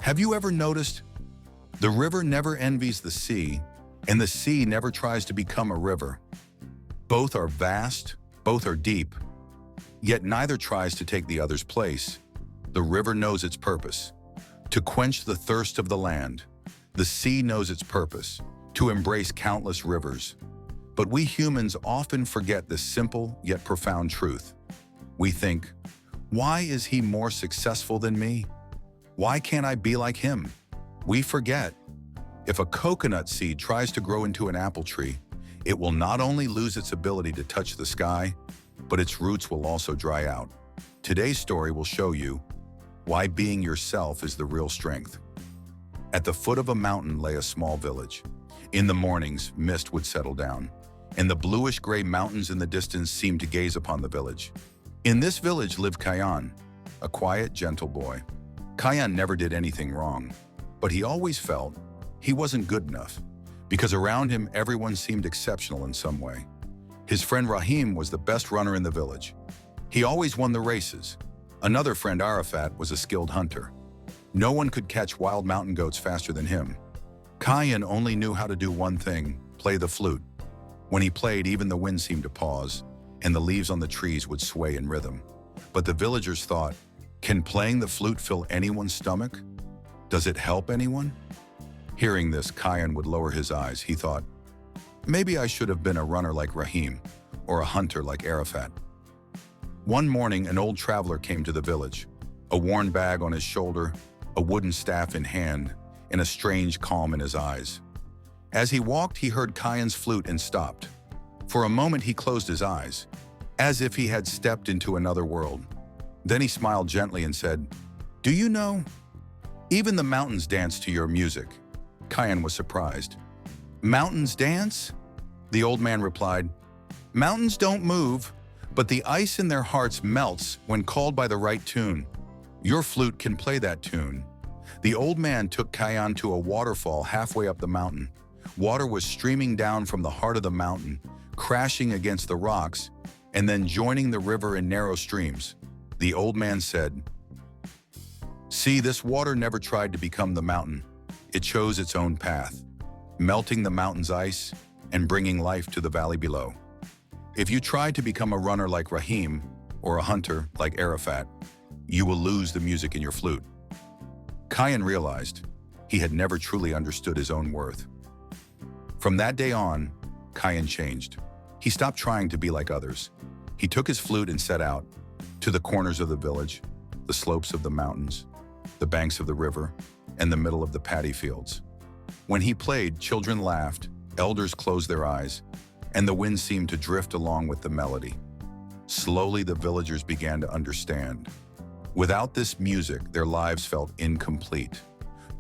Have you ever noticed the river never envies the sea, and the sea never tries to become a river? Both are vast, both are deep, yet neither tries to take the other's place. The river knows its purpose, to quench the thirst of the land. The sea knows its purpose, to embrace countless rivers. But we humans often forget this simple yet profound truth. We think, why is he more successful than me? Why can't I be like him? We forget, if a coconut seed tries to grow into an apple tree, it will not only lose its ability to touch the sky, but its roots will also dry out. Today's story will show you why being yourself is the real strength. At the foot of a mountain lay a small village. In the mornings, mist would settle down, and the bluish-gray mountains in the distance seemed to gaze upon the village. In this village lived Kayan, a quiet, gentle boy. Kayan never did anything wrong, but he always felt he wasn't good enough, because around him everyone seemed exceptional in some way. His friend Rahim was the best runner in the village. He always won the races. Another friend, Arafat, was a skilled hunter. No one could catch wild mountain goats faster than him. Kayan only knew how to do one thing: play the flute. When he played, even the wind seemed to pause, and the leaves on the trees would sway in rhythm. But the villagers thought, can playing the flute fill anyone's stomach? Does it help anyone? Hearing this, Kayan would lower his eyes. He thought, maybe I should have been a runner like Rahim, or a hunter like Arafat. One morning, an old traveler came to the village, a worn bag on his shoulder, a wooden staff in hand, and a strange calm in his eyes. As he walked, he heard Kayan's flute and stopped. For a moment, he closed his eyes, as if he had stepped into another world. Then he smiled gently and said, do you know, even the mountains dance to your music. Kayan was surprised. Mountains dance? The old man replied, mountains don't move, but the ice in their hearts melts when called by the right tune. Your flute can play that tune. The old man took Kayan to a waterfall halfway up the mountain. Water was streaming down from the heart of the mountain, crashing against the rocks, and then joining the river in narrow streams. The old man said, see, this water never tried to become the mountain. It chose its own path, melting the mountain's ice and bringing life to the valley below. If you try to become a runner like Rahim or a hunter like Arafat, you will lose the music in your flute. Kayan realized he had never truly understood his own worth. From that day on, Kayan changed. He stopped trying to be like others. He took his flute and set out to the corners of the village, the slopes of the mountains, the banks of the river, and the middle of the paddy fields. When he played, children laughed, elders closed their eyes, and the wind seemed to drift along with the melody. Slowly, the villagers began to understand. Without this music, their lives felt incomplete.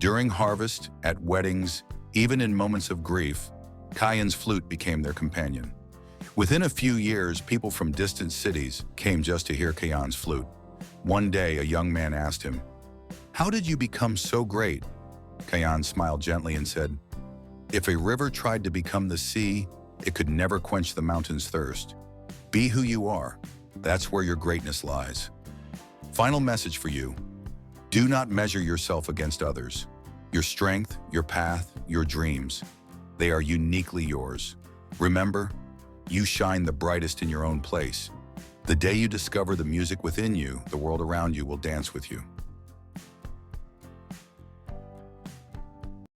During harvest, at weddings, even in moments of grief, Kayan's flute became their companion. Within a few years, people from distant cities came just to hear Kayan's flute. One day, a young man asked him, how did you become so great? Kayan smiled gently and said, if a river tried to become the sea, it could never quench the mountain's thirst. Be who you are. That's where your greatness lies. Final message for you. Do not measure yourself against others. Your strength, your path, your dreams, they are uniquely yours. Remember, you shine the brightest in your own place. The day you discover the music within you, the world around you will dance with you.